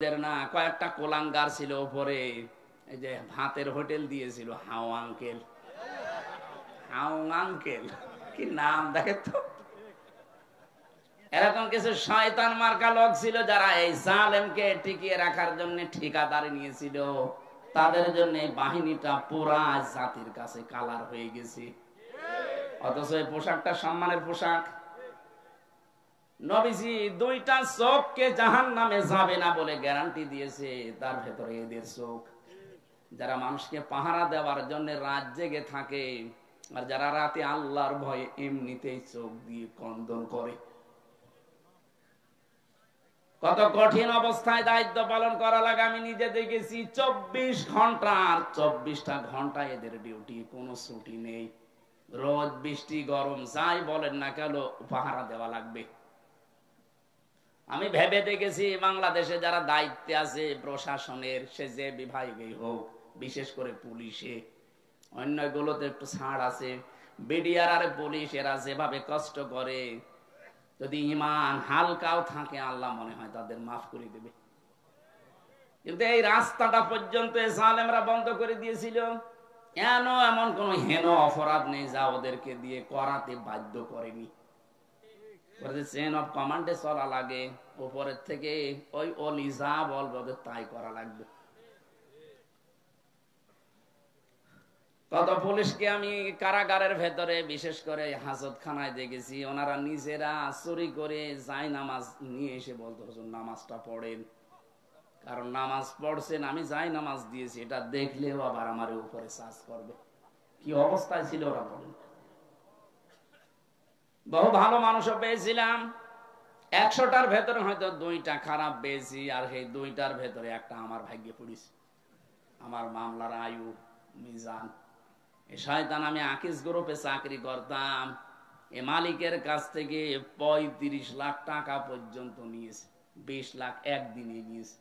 না কয়েকটা কোলাঙ্গার ছিল উপরে, এই যে ভাতের হোটেল দিয়েছিল হাও আঙ্কেল। হাও আঙ্কেল কি নাম দেখে তো। এরকম কিছু শয়তান মার্কা লোক ছিল যারা এই জালেমকে টিকিয়ে রাখার জন্য ঠিকাদারি নিয়েছিল। তাদের জন্য এই বাহিনীটা পুরা জাতির কাছে কালার হয়ে গেছে। অথচ এই পোশাকটা সম্মানের পোশাক। নবীজি দুইটা চোখকে জাহান্নামে যাবে না বলে গ্যারান্টি দিয়েছে, তার ভেতরে এদের চোখ। যারা মানুষকে পাহারা দেওয়ার জন্য রাত জেগে থাকে, আর যারা রাতে আল্লাহর ভয়ে এমনিতেই চোখ দিয়ে কন্দন করে। কত কঠিন অবস্থায় দায়িত্ব পালন করা লাগে আমি নিজে দেখেছি। 24 ঘন্টা, আর 24টা ঘন্টা এদের ডিউটি, কোনো ছুটি নেই। রোদ বৃষ্টি গরম যাই বলেন না কেন পাহারা দেওয়া লাগবে। আমি ভেবে দেখেছি বাংলাদেশে যারা দায়িত্বে আছে প্রশাসনের, সে যে বিভাগেই হোক, বিশেষ করে পুলিশে, অন্যগুলোতে একটু ছাড় আছে, বিডিআর আর পুলিশ এরা যেভাবে কষ্ট করে, যদি ইমান হালকাও থাকে আল্লাহ মনে হয় তাদের মাফ করে দেবে। কিন্তু এই রাস্তাটা পর্যন্ত জালেমরা বন্ধ করে দিয়েছিল। এমন কোন হেন অপরাধ নেই যা ওদেরকে দিয়ে করাতে বাধ্য করেনি। চেন অফ কমান্ডে চলা লাগে, উপরের থেকে ওই অলি যা বলবে ওদের তাই করা লাগবে। কত পুলিশকে আমি কারাগারের ভেতরে, বিশেষ করে হাজতখানায় দেখেছি, ওনারা নিজেরা চুরি করে যাই নামাজ নিয়ে এসে বলতো হুজুর নামাজটা পড়েন, কারণ নামাজ পড়ছেন, আমি যাই নামাজ দিয়েছি, এটা দেখলেও আবার আমার উপরে চার্জ করবে। কি অবস্থায় ছিল ওরা বলেন। বহু ভালো মানুষও পেয়েছিলাম, 100টার ভেতরে হয়তো 2টা খারাপ পেয়েছি, আর সেই 2টার ভেতরে একটা আমার ভাগ্যে পড়েছে। আমার মামলার আয়ু মিজান, শয়তান। আমি আকিস গ্রুপে চাকরি করতাম, এ মালিকের কাছ থেকে 35 লাখ টাকা পর্যন্ত নিয়েছে। 20 লাখ একদিনে নিয়েছে।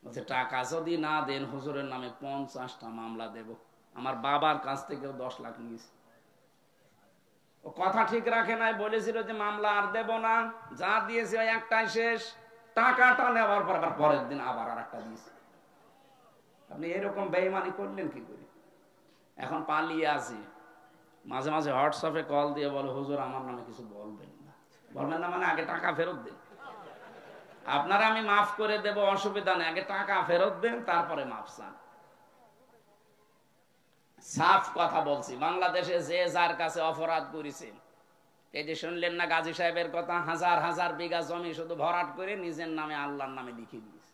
বলছে টাকা যদি না দেন হুজুরের নামে 50টা মামলা দেব। আমার বাবার কাছ থেকেও 10 লাখ নিয়েছে। ও কথা ঠিক রাখে নাই, বলেছিল যে মামলা আর দেব না, যা দিয়েছে ওই একটাই শেষ। টাকাটা নেওয়ার পর আবার পরের দিন আবার আর একটা দিয়েছে। আপনি এরকম বেঈমানি করলেন কি করে? এখন পালিয়ে আসি, মাঝে মাঝে হোয়াটসঅ্যাপে কল দিয়ে বলে হুজুর আমার নামে কিছু বলবেন না। বলবেন না মানে আগে টাকা ফেরত দেন। আপনারা আমি মাফ করে দেব, অসুবিধা নেই, আগে টাকা ফেরত দেন তারপরে মাফ চান। সাফ কথা বলছি, বাংলাদেশে যে যার কাছে অপরাধ করেছে, এই যে শুনলেন না গাজী সাহেবের কথা, হাজার হাজার বিঘা জমি শুধু ভরাট করে নিজের নামে আল্লাহর নামে লিখে দিয়েছে।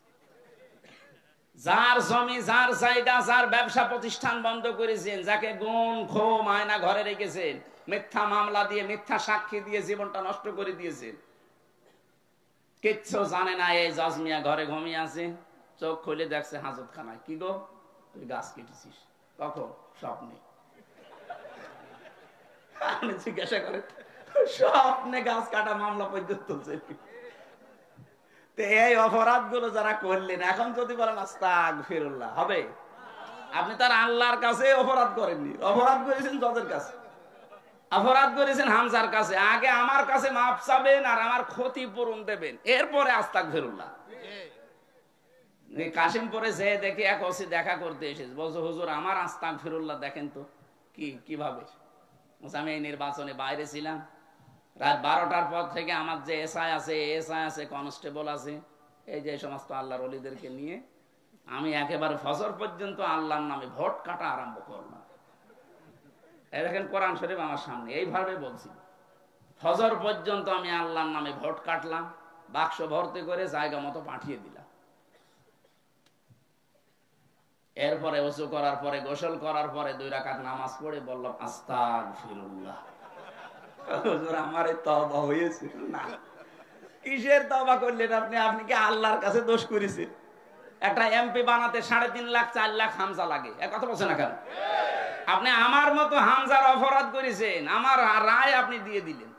যার জমি, যার জায়গা, যার ব্যবসা প্রতিষ্ঠান বন্ধ করেছেন, যাকে গুণ খো মায়না ঘরে রেখেছেন, মিথ্যা মামলা দিয়ে মিথ্যা সাক্ষী দিয়ে জীবনটা নষ্ট করে দিয়েছেন, কিচ্ছু জানে না। এই জজ মিয়া ঘরে ঘুমিয়ে আছে, চোখ খুলে দেখছে হাজতখানায়। কি গো তুই গাছ কেটেছিস? কখন? স্বপ্নে। জিজ্ঞাসা করে স্বপ্নে গাছ কাটা মামলা পর্যন্ত চলছে। এই অপরাধ গুলো যারা করলেন, এখন যদি বলেন আস্তাগফিরুল্লাহ হবে? আপনি তার আল্লাহর কাছে অপরাধ করেননি, অপরাধ করেছেন জজের কাছে, অপরাধ করেছেন হামজার কাছে। আগে আমার কাছে মাফ চাবেন আর আমার ক্ষতিপূরণ দেবেন, এরপরে আস্তাগফিরুল্লাহ। কাশিমপুরে যে দেখি এক ওসি দেখা করতে এসেছে, বলছে হুজুর আমার আস্তাগফিরুল্লাহ দেখেন তো কিভাবে। আমি এই নির্বাচনে বাইরে ছিলাম, রাত 12টার পর থেকে আমার যে এসআই আছে, কনস্টেবল আছে, এই যে সমস্ত আল্লাহর ওলিদেরকে নিয়ে আমি একেবারে ফজর পর্যন্ত আল্লাহর নামে ভোট কাটা আরম্ভ করলাম। এই দেখেন কোরআন শরীফ আমার সামনে, এইভাবে বলছি, ফজর পর্যন্ত আমি আল্লাহর নামে ভোট কাটলাম, বাক্স ভর্তি করে জায়গা মতো পাঠিয়ে দিলাম। এরপরে ওযু করার পরে, গোসল করার পরে 2 রাকাত নামাজ পড়ে বললাম আস্তাগফিরুল্লাহ। হুজুর আমার তওবা হয়েছে না। কিসের তওবা করলেন আপনি? আপনি কি আল্লাহর কাছে দোষ করেছেন? একটা এমপি বানাতে 3.5 লাখ 4 লাখ হামজা লাগে, এক কথা বলছেন না কেন? আপনি আমার মতো হামজার অপরাধ করেছেন, আমার রায় আপনি দিয়ে দিলেন।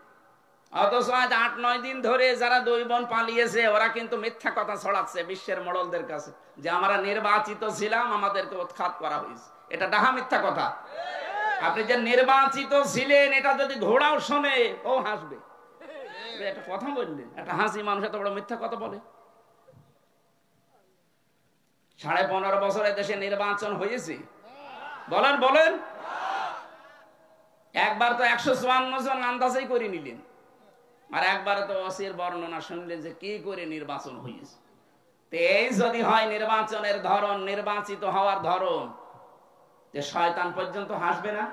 অথচ আজ 8-9 দিন ধরে যারা 2 বোন পালিয়েছে, ওরা কিন্তু মিথ্যা কথা ছড়াচ্ছে বিশ্বের মোড়লদের কাছে যে আমরা নির্বাচিত ছিলাম, আমাদেরকে উৎখাত করা হয়েছে। এটা ডাহা মিথ্যা কথা। আপনি যে নির্বাচিত ছিলেন এটা যদি ঘোড়াও শোনে ও হাসবে। একটা কথা বললেন, একটা হাসি মানুষ এত বড় মিথ্যা কথা বলে? 15.5 বছরে দেশে নির্বাচন হয়েছে? বলেন বলেন। একবার তো 154 জন আন্দাজই করে নিলেন, আর একবার তো ওসির বর্ণনা শুনলেন যে কি করে নির্বাচন হয়েছে। এই যদি হয় নির্বাচনের ধরন, নির্বাচিত হওয়ার ধরন, যে শয়তান পর্যন্ত হাসবে না?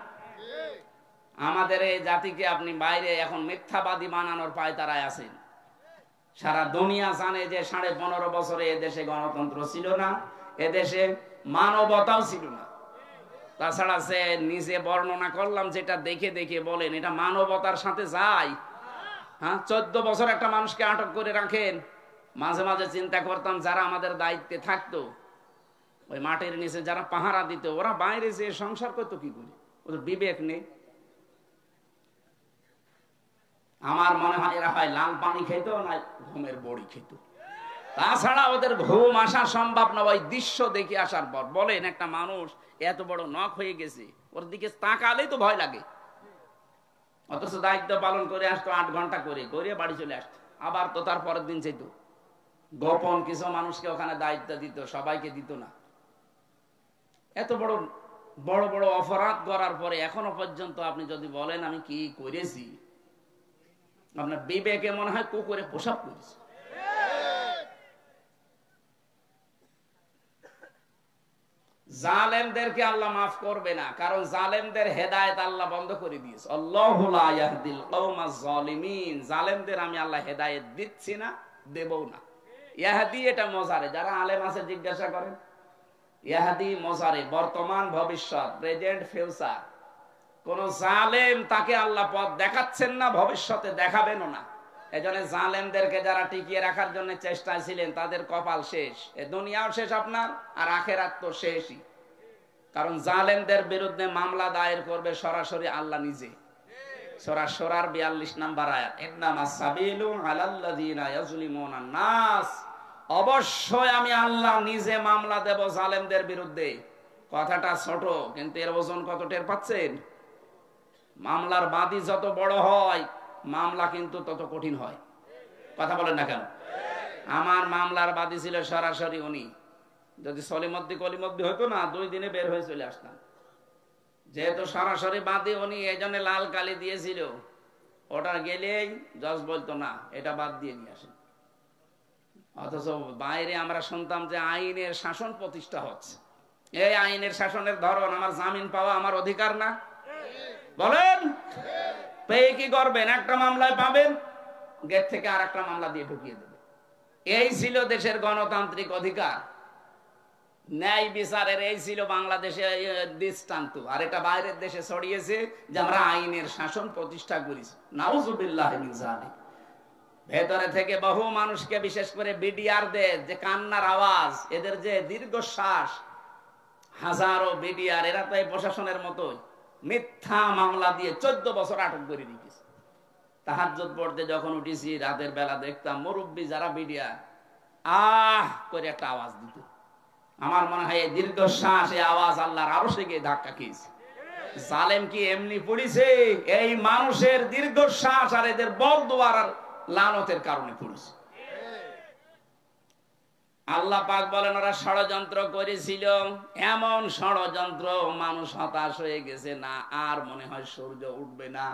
আমাদের এই জাতিকে আপনি বাইরে এখন মিথ্যাবাদী বানানোর পায়তারায় আছেন। সারা দুনিয়া জানে যে 15.5 বছরে এদেশে গণতন্ত্র ছিল না, এদেশে মানবতাও ছিল না। তাছাড়া সে নিজে বর্ণনা করলাম যেটা দেখে দেখে বলেন, এটা মানবতার সাথে যায়? হ্যাঁ, 14 বছর একটা মানুষকে আটক করে রাখেন। মাঝে মাঝে চিন্তা করতাম যারা আমাদের দায়িত্বে থাকতো, ওই মাটির নিচে যারা পাহারা দিত, ওরা বাইরে যে সংসার করতো কি করে? ওদের বিবেক নেই। আমার মনে হয় এরা হয় লাল পানি খেত না ঘুমের বড়ি খেত। তাছাড়া ওদের ঘুম আসা সম্ভব না ওই দৃশ্য দেখে আসার পর। বলেন, একটা মানুষ এত বড় নখ হয়ে গেছে, ওর দিকে তাকালেই তো ভয় লাগে। অথচ দায়িত্ব পালন করে আসতো 8 ঘন্টা করে করে বাড়ি চলে আসতো, আবার তো তার পরের দিন যেত। গোপন কিছু মানুষকে ওখানে দায়িত্ব দিত, সবাইকে দিত না। এত বড় বড় বড় অপরাধ করার পরে এখনো পর্যন্ত আপনি যদি বলেন আমি কি করেছি, আপনার বিবেকে মনে হয় কুকুরে পোশাক করেছে। জালেমদেরকে আল্লাহ মাফ করবে না, কারণ জালেমদের হেদায়েত আল্লাহ বন্ধ করে দিয়েছে। আল্লাহু লা ইয়াহদিল কওমাজ জালিমিন। জালেমদের আমি আল্লাহ হেদায়েত দিচ্ছি না, দেবও না। ইয়াহদি এটা মজারে, যারা আলেম আছে জিজ্ঞাসা করেন। ইয়াহদি মজারে, বর্তমান ভবিষ্যৎ, প্রেজেন্ট ফিউচার। কোন জালেম তাকে আল্লাহ পথ দেখাচ্ছেন না, ভবিষ্যতে দেখাবেনও না। এজন্য জালেমদেরকে যারা টিকিয়ে রাখার জন্য চেষ্টায় ছিলেন তাদের কপাল শেষ। এ দুনিয়াও শেষ আপনার, আর আখেরাত তো শেষই। কারণ জালেমদের বিরুদ্ধে মামলা দায়ের করবে সরাসরি আল্লাহ নিজে। সূরা সূরার 42 নম্বর আয়াত, ইন্নামাস সাবিলু আলাল্লাযিনা ইয়াজলিমুনান নাস। অবশ্যই আমি আল্লাহ নিজে মামলা দেব জালেমদের বিরুদ্ধে। কথাটা ছোট, কিন্তু এর ওজন কত টের পাচ্ছেন? মামলার বাদী যত বড় হয়, মামলা কিন্তু তত কঠিন হয়। কথা বলেন না কেন? আমার মামলার বাদী ছিল সরাসরি উনি। যদি সলিমদ্দি কলিমদ্দি হতো না, 2 দিনে বের হয়ে চলে আসতাম। যেহেতু সরাসরি বাদী উনি, এই জন্য লাল কালি দিয়েছিল। ওটা গেলেই জজ বলতো না, এটা বাদ দিয়ে নিয়ে আসেন। অথচ বাইরে আমরা শুনতাম যে আইনের শাসন প্রতিষ্ঠা হচ্ছে। এই আইনের শাসনের ধরন, আমার জামিন পাওয়া আমার অধিকার না? বলেন, পেয়ে কি করবেন? একটা মামলায় পাবেন, গেট থেকে আর একটা মামলা দিয়ে ঢুকিয়ে দেবে। এই ছিল দেশের গণতান্ত্রিক অধিকার, ন্যায় বিচারের এই ছিল বাংলাদেশে দৃষ্টান্ত। আর এটা বাইরের দেশে ছড়িয়েছে যে আমরা আইনের শাসন প্রতিষ্ঠা করেছি। নাউজুবিল্লাহ মিন যালিক। ভেতরে থেকে বহু মানুষকে, বিশেষ করে বিডিআরদের যে কান্নার আওয়াজ, এদের যে দীর্ঘশ্বাস, হাজারো বিডিআর, এরা তো এই প্রশাসনের মতোই মিথ্যা মামলা দিয়ে 14 বছর আটক করে রেখেছে। তাহাজ্জুদ পড়তে যখন উঠেছি রাতের বেলা, দেখতাম মুরব্বী যারা বিডিআর আহ করে একটা আওয়াজ দিত। আমার মনে হয় এই দীর্ঘশ্বাস, এই আওয়াজ আল্লাহর আরশে গিয়ে ধাক্কা খেয়েছে। জালেম কি এমনি পড়েছে? এই মানুষের দীর্ঘশ্বাস আর এদের বরদোয়ার আর লানতের কারণে পড়েছে। আল্লাহ পাক বলেন ওরা ষড়যন্ত্র করেছিল, এমন ষড়যন্ত্র মানুষ হতাশ হয়ে গেছে, না আর মনে হয় সূর্য উঠবে না।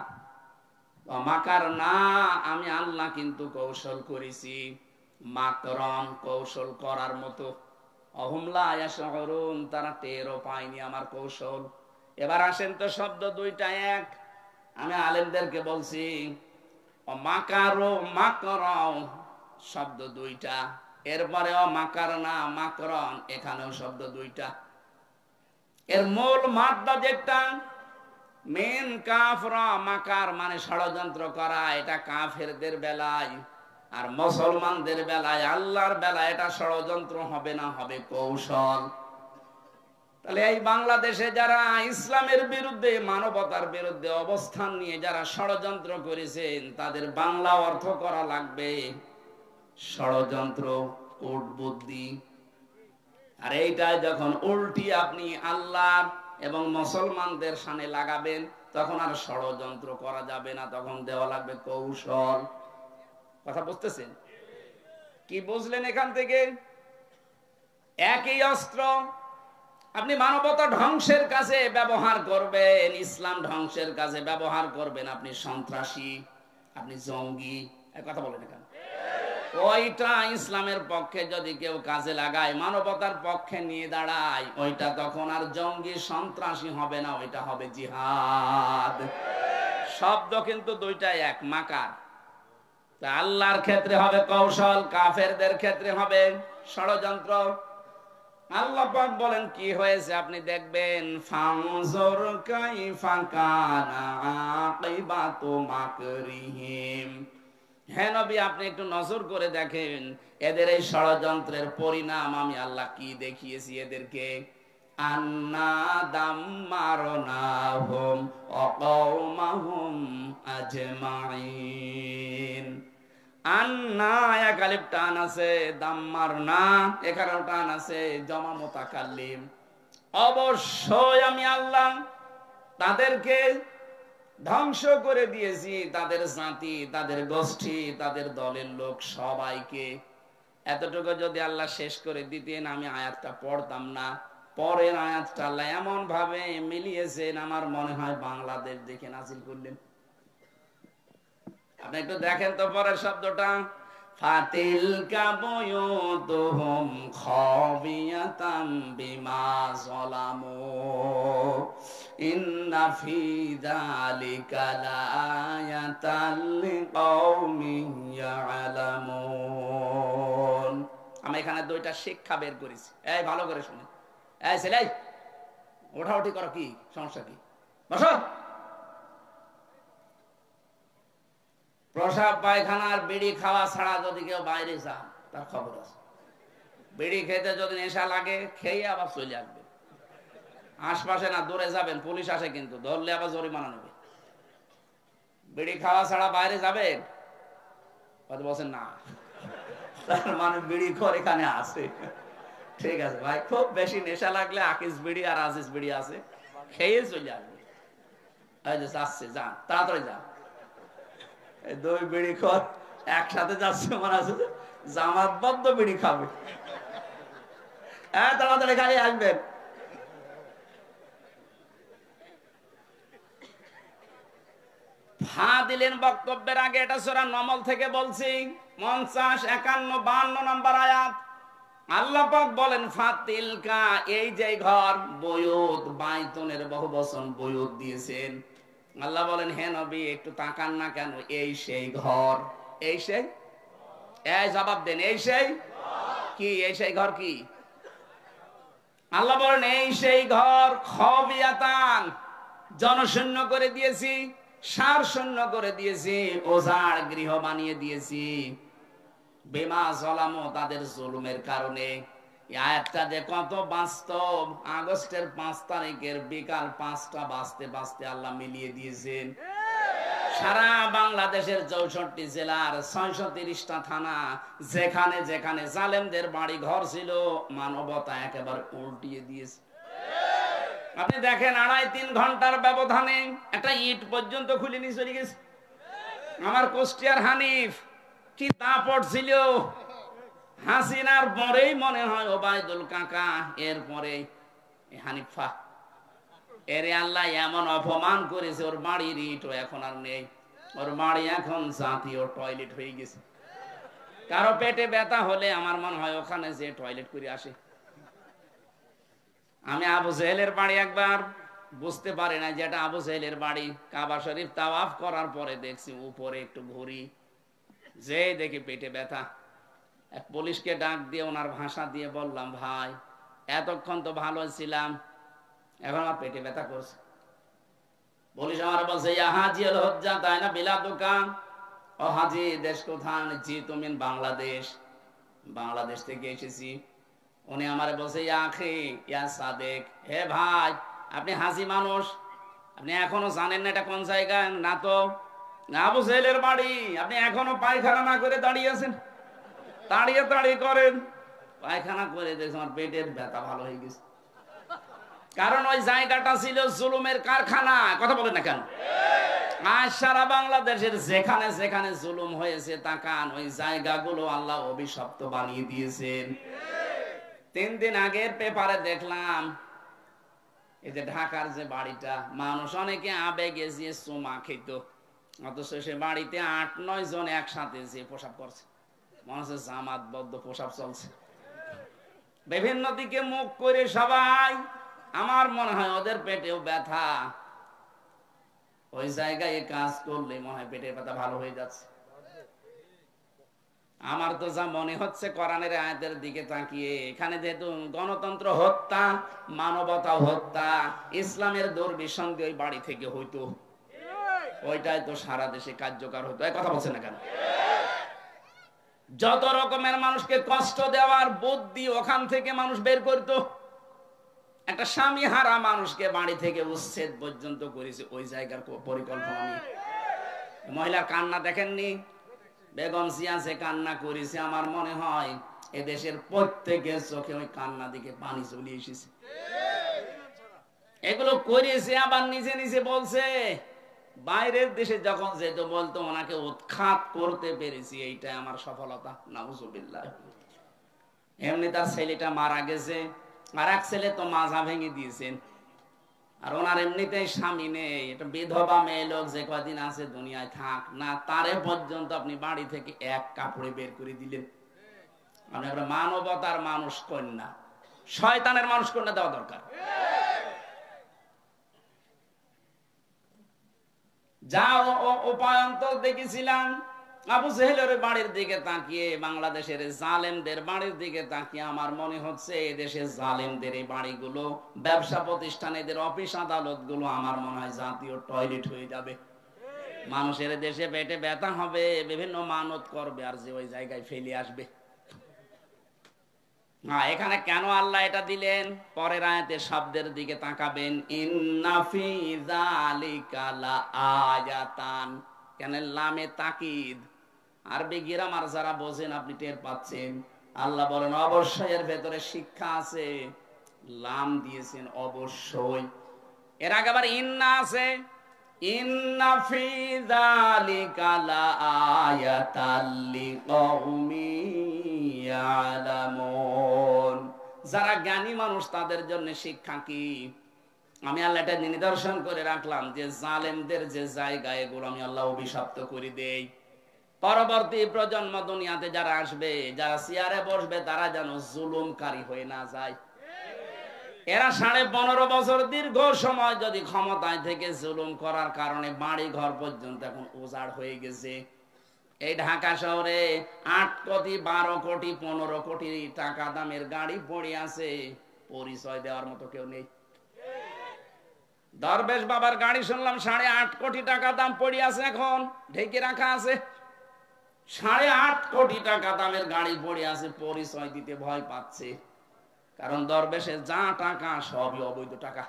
মাকার না, আমি আল্লাহ কিন্তু কৌশল করেছি। মাকরন, কৌশল করার মতো। অহুমলা ইয়াশউরুন, তারা টেরও পায়নি আমার কৌশল। এবার আসেন তো, শব্দ দুইটা এক। আমি আলেমদেরকে বলছি মাকারো মাকরন শব্দ দুইটা, এরপরেও মাকার না মাকরন, এখানেও শব্দ দুইটা। এর মূল মাদ্দা যেটা মেন কাফরা, মাকার মানে ষড়যন্ত্র করা, এটা কাফেরদের বেলায়। আর মুসলমানদের বেলায়, আল্লাহর বেলায় এটা ষড়যন্ত্র হবে না, হবে কৌশল। তাহলে এই বাংলাদেশে যারা ইসলামের বিরুদ্ধে, মানবতার বিরুদ্ধে অবস্থান নিয়ে যারা ষড়যন্ত্র করেছেন, তাদের বাংলা অর্থ করা লাগবে ষড়যন্ত্র, কূটবুদ্ধি। আর এইটা যখন উল্টি আপনি আল্লাহ এবং মুসলমানদের সামনে লাগাবেন, তখন আর ষড়যন্ত্র করা যাবে না, তখন দেওয়া লাগবে কৌশল। কথা বুঝতেছেন? কি বুঝলেন এখান থেকে? একই অস্ত্র আপনি মানবতা ধ্বংসের কাজে ব্যবহার করবেন, ইসলাম ধ্বংসের কাজে ব্যবহার করবেন, আপনি সন্ত্রাসী, আপনি জঙ্গি, এক কথা বলেন কেন? ওইটা ইসলামের পক্ষে যদি কেউ কাজে লাগায়, মানবতার পক্ষে নিয়ে দাঁড়ায়, ওইটা তখন আর জঙ্গি সন্ত্রাসী হবে না, ওইটা হবে জিহাদ। শব্দ কিন্তু দুইটাই এক, মাকার। আল্লাহর ক্ষেত্রে হবে কৌশল, কাফেরদের ক্ষেত্রে হবে ষড়যন্ত্র। আল্লাহ পাক বলেন কি হয়েছে আপনি দেখবেন, ফানজুর কাইফা কানা আকিবাতু মাকরিহিম। হে নবী, আপনি একটু নজর করে দেখেন এদের এই ষড়যন্ত্রের পরিণাম আমি আল্লাহ কি দেখিয়েছি এদেরকে। আন্না দাম্মারনাহুম ওয়া কওমাহুম আজমাইন। আন্না এক আলিফ টান আছে, দাম্মারনা এখানেও টান আছে, জমা মুতাকাল্লিম। অবশ্যই আমি আল্লাহ তাদেরকে ধ্বংস করে দিয়েছি, তাদের জাতি, তাদের গোষ্ঠী, তাদের দলের লোক সবাইকে। এতটুকু যদি আল্লাহ শেষ করে দিতেন আমি আয়াতটা পড়তাম না। পরের আয়াতটা আল্লাহ এমন ভাবে মিলিয়েছেন, আমার মনে হয় বাংলাদেশ দেখে নাজিল করলেন। আপনি একটু দেখেন তো পরের শব্দটা, ফাতিলকা বুয়ুতুহুম খাবিয়াতাম বিমা যালামু ইন্না ফি যালিকা লাআয়াতাল লিকাওমিন ইয়ালামুন। আমি এখানে দুইটা শিক্ষা বের করেছি, এই ভালো করে শুনে। এই ছেলে, ওঠাউঠি করো, কি সমস্যা কি? বসো। প্রসাব পায়খানার বিড়ি খাওয়া ছাড়া যদি কেউ বাইরে যান তার খবর আছে। বিড়ি খেতে যদি নেশা লাগে খেয়ে আবার চলে আসবে, আশপাশে না দূরে যাবেন, পুলিশ আসে কিন্তু, ধরলে আবার জরিমানা নেবে। বিড়ি খাওয়া ছাড়া বাইরে যাবেন? হয়তো বলছেন না, তার মানে বিড়ি খোর এখানে আছে। ঠিক আছে ভাই, খুব বেশি নেশা লাগলে আকিস বিড়ি আর আজিজ বিড়ি আছে, খেয়ে চলে আসবে। আসছে, যান তাড়াতাড়ি যান। দুই বিড়ি খোর একসাথে যাচ্ছে, মনে আছে জামাতবদ্ধ বিড়ি খাবে। হ্যাঁ, তাড়াতাড়ি খাই আসবেন। ফা দিলেন বক্তব্যের আগে, এটা সূরা নমল থেকে বলছি, 50, 51, 52 নম্বর আয়াত। আল্লাহ পাক বলেন ফাতিলকা, এই যে ঘর, বয়ুত, বাইতুনের বহুবচন বয়ুত দিয়েছেন। আল্লাহ বলেন হে নবী একটু তাকান না কেন, এই সেই ঘর। এই সেই, এই জবাব দেন, এই সেই কি? এই সেই ঘর কি? আল্লাহ বলেন এই সেই ঘর, খাবিয়াতান, জনশূন্য করে দিয়েছি, সার শূন্য করে দিয়েছি, ওজাড় গৃহ বানিয়ে দিয়েছি, বিমা যালামু, তাদের জুলুমের কারণে। এই আয়াতটা যে কত বাস্তব, আগস্টের 5 তারিখের বিকাল 5টা বাজতে বাজতে আল্লাহ মিলিয়ে দিয়েছেন। সারা বাংলাদেশের 64 জেলার 630টা থানা, যেখানে যেখানে জালেমদের বাড়ি ঘর ছিল, মানবতা একেবারে উল্টিয়ে দিয়েছে। আপনি দেখেন 2.5-3 ঘন্টার ব্যবধানে একটা ইট পর্যন্ত খুলে নিয়ে চলে গেছে। আমার কুষ্টিয়ার হানিফ কি দাপট ছিল, হাসিনার পরেই মনে হয় ওবায়দুল কাকা, এরপরে হানিফা, এর আল্লাহ এমন অপমান করেছে, ওর বাড়ির ইটও এখন আর নেই, ওর বাড়ি এখন জাতীয় টয়লেট হয়ে গেছে। কারো পেটে ব্যথা হলে আমার মনে হয় ওখানে যে টয়লেট করে আসে। আমি আবু জেহেলের বাড়ি একবার বুঝতে পারি না যেটা আবু জেহেলের বাড়ি, কাবা শরীফ তাওয়াফ করার পরে দেখছি উপরে একটু ঘুরি, যে দেখি পেটে ব্যথা। এক পুলিশকে ডাক দিয়ে ওনার ভাষা দিয়ে বললাম, ভাই এতক্ষণ তো ভালো ছিলাম, এখন আমার পেটে ব্যথা করছে। পুলিশ আমার বলছে, ইয়া হাজি আল হজ্জা, তাই না বিলা দোকান। ও হাজি, দেশ কোথায়? জি তুমি বাংলাদেশ। বাংলাদেশ থেকে এসেছি। উনি আমারে বলছে, ইয়া আখি ইয়া সাদেক, হে ভাই আপনি হাজি মানুষ, আপনি এখনো জানেন না এটা কোন জায়গা? না তো, না আবু জেহেলের বাড়ি। আপনি এখনো পায়খানা না করে দাঁড়িয়ে আছেন? দাঁড়িয়ে দাঁড়িয়ে করেন, পায়খানা করে দেখছি আমার পেটের ব্যথা ভালো হয়ে গেছে। কারণ ওই জায়গাটা ছিল জুলুমের কারখানা। কথা বলেন না কেন? আজ সারা বাংলাদেশের যেখানে যেখানে জুলুম হয়েছে, তাকান ওই জায়গাগুলো আল্লাহ অভিশপ্ত বানিয়ে দিয়েছেন। 3 দিন আগের পেপারে দেখলাম এই যে ঢাকার যে বাড়িটা, মানুষ অনেকে আবেগে যে চুমা খেত, অথচ সে বাড়িতে 8-9 জন একসাথে যে প্রসাব করছে, মনে হচ্ছে জামাতবদ্ধ প্রসাব চলছে, বিভিন্ন দিকে মুখ করে সবাই। আমার মনে হয় ওদের পেটেও ব্যথা, ওই জায়গায় কাজ করলে মনে হয় পেটের ব্যথা ভালো হয়ে যাচ্ছে। আমার তো যা মনে হচ্ছে কোরআনের আয়াতের দিকে তাকিয়ে, এখানে যেহেতু গণতন্ত্র হত্যা, মানবতা হত্যা, ইসলামের দুর্বিসন্ধি ওই বাড়ি থেকে হইতো, ওইটাই তো সারা দেশে কার্যকর হতো। এই কথা বলছে না কেন? যত রকমের মানুষকে কষ্ট দেওয়ার বুদ্ধি ওখান থেকে মানুষ বের করতো। একটা স্বামী হারা মানুষকে বাড়ি থেকে উচ্ছেদ পর্যন্ত করেছে ওই জায়গার পরিকল্পনা নিয়ে। মহিলার কান্না দেখেননি? বেগম জিয়া যে কান্না করেছে, আমার মনে হয় এদেশের প্রত্যেকের চোখে ওই কান্না দিকে পানি চলে এসেছে। এগুলো করেছে আবার নিজে নিজে বলছে। বাইরের দেশে যখন যেত বলতো ওনাকে উৎখাত করতে পেরেছি, এইটা আমার সফলতা। নাউজুবিল্লাহ। এমনি তার ছেলেটা মারা গেছে, আর এক ছেলে তো মাজা ভেঙে দিয়েছেন, আর ওনার এমনিতেই স্বামী নেই, এটা বিধবা মেয়ে লোক, যে কদিন আছে দুনিয়ায় থাক না, তারে পর্যন্ত আপনি বাড়ি থেকে এক কাপড়ে বের করে দিলেন। মানে মানবতার মানুষ কন্যা, শয়তানের মানুষ কন্যা দেওয়া দরকার। যা উপায়ন্তর দেখেছিলাম, আবু জেহেলের বাড়ির দিকে তাকিয়ে, বাংলাদেশের জালেমদের বাড়ির দিকে তাকিয়ে আমার মনে হচ্ছে এদেশের জালেমদের এই বাড়িগুলো, ব্যবসা প্রতিষ্ঠান, এদের অফিস আদালত গুলো আমার মনে হয় জাতীয় টয়লেট হয়ে যাবে। মানুষের দেশে পেটে ব্যথা হবে, বিভিন্ন মানত করবে, আর যে ওই জায়গায় ফেলে আসবে। এখানে কেন আল্লাহ এটা দিলেন? পরের আয়াতের শব্দের দিকে তাকাবেন, ইন্না ফি যালিকা লাআয়াতান। কেন লামে তাকিদ? আরবি গ্রামার যারা বোঝেন আপনি টের পাচ্ছেন। আল্লাহ বলেন অবশ্যই এর ভেতরে শিক্ষা আছে। লাম দিয়েছেন অবশ্যই, এর আগে আবার ইন্না আছে। ইন্না ফি যালিকা লাআয়াতাল লিকাউমিন ইয়ালামুন। যারা জ্ঞানী মানুষ তাদের জন্য শিক্ষা কি? আমি আল্লাহ এটা নিদর্শন করে রাখলাম যে জালেমদের যে জায়গা, এগুলো আমি আল্লাহ অভিশপ্ত করে দেই। পরবর্তী প্রজন্ম দুনিয়াতে যারা আসবে, যারা চেয়ারে বসবে, তারা যেন জুলুমকারী হয়ে না যায়। এরা 15.5 বছর দীর্ঘ সময় যদি ক্ষমতায় থেকে জুলুম করার কারণে বাড়ি ঘর পর্যন্ত এখন উজাড় হয়ে গেছে। এই ঢাকা শহরে 8 কোটি 12 কোটি 15 কোটি টাকা দামের গাড়ি পড়ে আছে, পরিচয় দেওয়ার মতো কেউ নেই। দরবেশ বাবার গাড়ি শুনলাম 8.5 কোটি টাকা দাম পড়ে আছে, এখন ঢেকে রাখা আছে। 8.5 কোটি টাকা দামের গাড়ি পড়ে আছে, পরিচয় দিতে ভয় পাচ্ছে। কারণ দরবেশের যা টাকা সবই অবৈধ টাকা।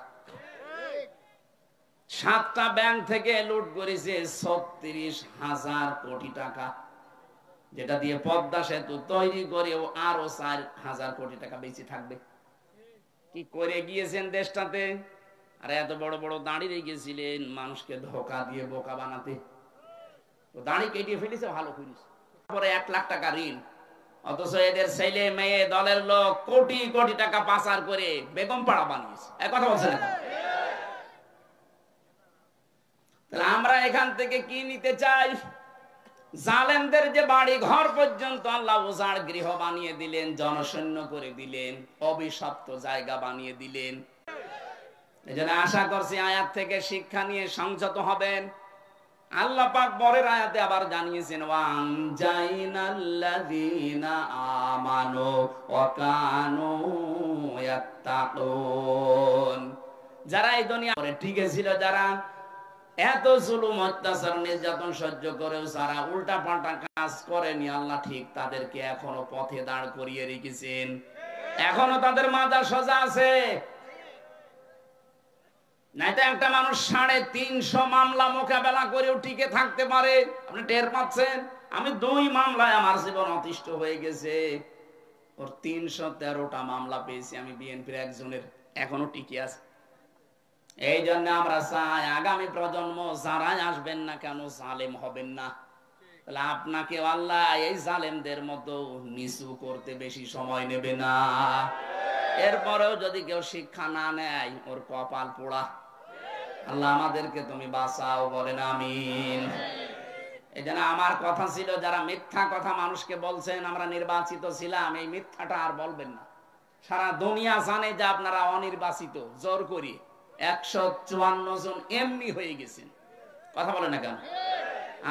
7টা ব্যাংক থেকে লুট করেছে 36,000 কোটি টাকা, যেটা দিয়ে পদ্মা সেতু তৈরি করেও আরো 4,000 কোটি টাকা বেঁচে থাকবে। কি করে গিয়েছেন দেশটাতে? আর এত বড় বড় দাঁড়ি রেখেছিলেন মানুষকে ধোকা দিয়ে বোকা বানাতে। দাঁড়ি কেটে ফেলেছে, ভালো করেছে। পরে 1 লাখ টাকা ঋণ, অথচ এদের ছেলে মেয়ে দলের লোক কোটি কোটি টাকা পাচার করে বেগম পাড়া বানিয়েছে। এক কথা বলছেন না? তাহলে আমরা এখান থেকে কি নিতে চাই? জালেমদের যে বাড়ি ঘর পর্যন্ত আল্লাহ উজাড় গৃহ বানিয়ে দিলেন, জনশূন্য করে দিলেন, অভিশপ্ত জায়গা বানিয়ে দিলেন। এজন্য আশা করছি আয়াত থেকে শিক্ষা নিয়ে সংযত হবেন। আল্লাহ পাক পরের আয়াতে আবার জানিয়েছেন, ওয়ানজাইনাল্লাযীনা আমানু ওয়া কানু ইয়াত্তাকুন। যারা এই দুনিয়াতে টিকে ছিল, যারা এত জুলুম অত্যাচার নির্যাতন সহ্য করেও যারা উল্টা পাল্টা কাজ করেনি, আল্লাহ ঠিক তাদেরকে এখনো পথে দাঁড় করিয়ে রেখেছেন, এখনো তাদের মাথা সোজা আছে। নাইতো একটা মানুষ 350 মামলা মোকাবেলা করেও টিকে থাকতে পারে, আপনি টের পাচ্ছেন। আমি 2 মামলায় আমার জীবন অতিষ্ঠ হয়ে গেছে, ওর 313টা মামলা পেয়েছি, আমি বিএনপির একজনের, এখনো টিকে আছে। এই জন্য আমরা চাই আগামী প্রজন্ম যারাই আসবেন না কেন জালেম হবেন না। তাহলে আপনাকে আল্লাহ এই জালেমদের মতো নিচু করতে বেশি সময় নেবে না। এরপরেও যদি কেউ শিক্ষা না নেয় ওর কপাল পোড়া। আল্লাহ আমাদেরকে তুমি বাঁচাও, বলেন আমিন। এই জন্য আমার কথা ছিল, যারা মিথ্যা কথা মানুষকে বলছেন আমরা নির্বাচিত ছিলাম, এই মিথ্যাটা আর বলবেন না। সারা দুনিয়া জানে যে আপনারা অনির্বাচিত, জোর করি 154 জন এমনি হয়ে গেছেন। কথা বলে না কেন?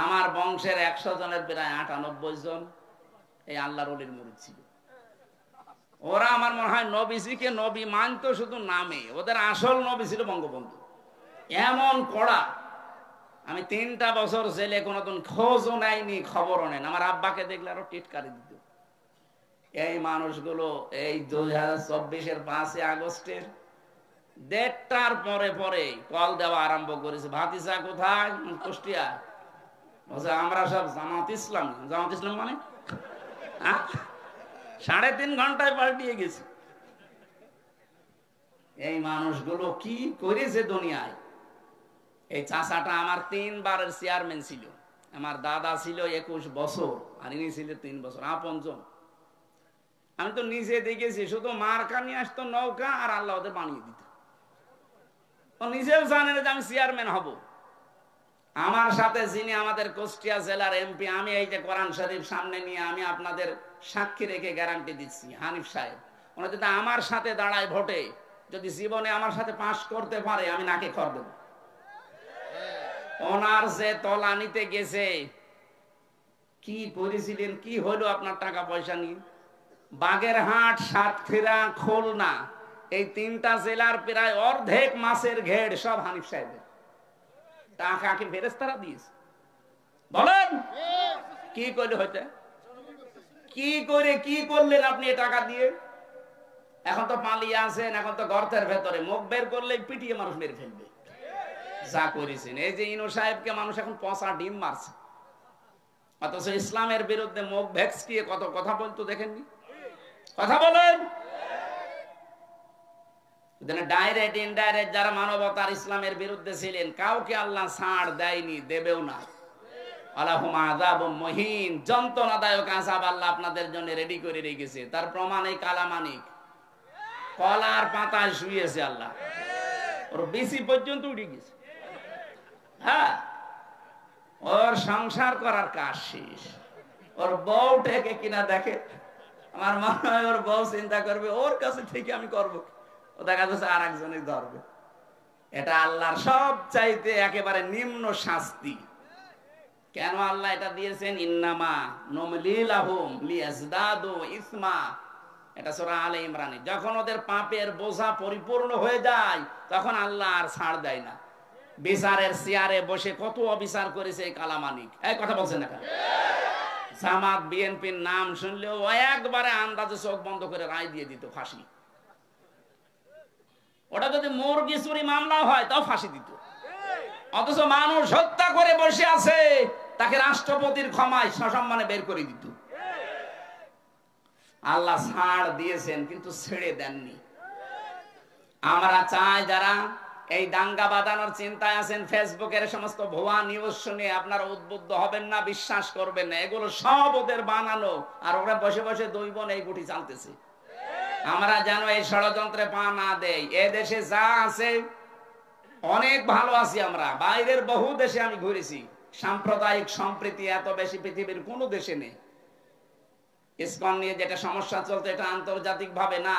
আমার বংশের 100 জনের প্রায় 98 জন এই আল্লাহর ওলির মুরিদ ছিল। ওরা আমার মনে হয় নবীজিকে নবী মানতো শুধু নামে, ওদের আসল নবী ছিল বঙ্গবন্ধু। এমন কড়া, আমি 3টা বছর জেলে কোনোদিন খোঁজও নেয়নি, খবরও নেন। আমার আব্বাকে দেখলে আরো টিটকারি দিত। এই মানুষগুলো এই 2024-এর 5 আগস্টের 1:30টার পরে পরে কল দেওয়া আরম্ভ করেছে। ভাতিজা কোথায়? কুষ্টিয়া। বলছে আমরা সব জামাত ইসলাম। জামাত ইসলাম মানে 3.5 ঘন্টায় পাল্টিয়ে গেছে। এই মানুষগুলো কি করেছে দুনিয়ায়। এই চাচাটা আমার 3 বারের চেয়ারম্যান ছিল। আমার দাদা ছিল 21 বছর আর ইনি ছিল 3 বছর, আপনজন। আমি তো নিজে দেখেছি, শুধু মার্কা নিয়ে আসতো নৌকা, আর আল্লাহ ওদের বানিয়ে দিত। ও নিজেও জানেন যে আমি চেয়ারম্যান হব। আমার সাথে যিনি আমাদের কুষ্টিয়া জেলার এমপি, আমি এই যে কোরআন শরীফ সামনে নিয়ে আমি আপনাদের সাক্ষী রেখে গ্যারান্টি দিচ্ছি, হানিফ সাহেব, ওনা যদি আমার সাথে দাঁড়ায় ভোটে, যদি জীবনে আমার সাথে পাশ করতে পারে, আমি নাকে খড় দেব। ওনার যে তলানিতে গেছে, কি করেছিলেন, কি হলো আপনার টাকা পয়সা নিয়ে? বাগেরহাট, সাতক্ষীরা, খুলনা, এই 3টা জেলার প্রায় অর্ধেক মাছের ঘেড় সব হানিফ সাহেবের টাকা কি ফেরেশতারা দিয়েছে? বলেন কি করলে হইতে? কি করে কি করলেন আপনি এই টাকা দিয়ে? এখন তো পালিয়ে আছেন, এখন তো গর্তের ভেতরে, মুখ বের করলে পিটিয়ে মানুষ মেরে ফেলবে। যা করেছেন, এই যে ইনু সাহেবকে মানুষ এখন পচা ডিম মারছে, অথচ ইসলামের বিরুদ্ধে মুখ ভেক্সিয়ে কত কথা বলতো দেখেননি? কথা বলেন। ডাইরেক্ট ইনডাইরেক্ট যারা মানবতার ইসলামের বিরুদ্ধে ছিলেন, কাউকে আল্লাহ ছাড় দেয়নি, দেবেও না। আলাহুম আযাবুম মুহিন, যন্ত্রণাদায়ক আযাব আল্লাহ আপনাদের জন্য রেডি করে রেখেছে। তার প্রমাণ এই কালামানিক কলার পাতায় শুয়েছে আল্লাহ, ওর বিসি পর্যন্ত উঠে গেছে। হ্যাঁ, ওর সংসার করার কাজ শেষ। ওর বউ ঠেকে কিনা দেখে, আমার মনে হয় ওর বউ চিন্তা করবে ওর কাছে থেকে আমি করবো, ও দেখা যাচ্ছে আর একজনে ধরবে। এটা আল্লাহর সব চাইতে একেবারে নিম্ন শাস্তি। কেন আল্লাহ এটা দিয়েছেন? ইন্নামা নুমলি লাহুম লিয়াজদাদু ইসমা, এটা সূরা আলে ইমরানে। যখন ওদের পাপের বোঝা পরিপূর্ণ হয়ে যায়, তখন আল্লাহ আর ছাড় দেয় না। বিচারের চেয়ারে বসে কত অবিচার করেছে এই কালামানিক। এই কথা বলছেন না? জামাত বিএনপির নাম শুনলেও একবারে আন্দাজে চোখ বন্ধ করে রায় দিয়ে দিত, ফাঁসি। ওটা যদি মুরগি চুরি মামলা হয় তাও ফাঁসি দিত। অথচ মানুষ হত্যা করে বসে আছে, তাকে রাষ্ট্রপতির ক্ষমায় সসম্মানে বের করে দিত। আল্লাহ ছাড় দিয়েছেন কিন্তু ছেড়ে দেননি। আমরা চাই যারা এই দাঙ্গা বাঁধানোর চিন্তায় আছেন, ফেসবুকের সমস্ত ভুয়া নিউজ শুনে আপনারা উদ্বুদ্ধ হবেন না, বিশ্বাস করবেন না। এগুলো সব ওদের বানানো, আর ওরা বসে বসে 2 বোন এই গুটি চালতেছে। আমরা যেন এই ষড়যন্ত্রে পা না দেই। এ দেশে যা আছে অনেক ভালো আছি আমরা, বাইরের বহু দেশে আমি ঘুরেছি, সাম্প্রদায়িক সম্প্রীতি এত বেশি পৃথিবীর কোনো দেশে নেই। ইসকন নিয়ে যেটা সমস্যা চলছে, এটা আন্তর্জাতিক ভাবে না।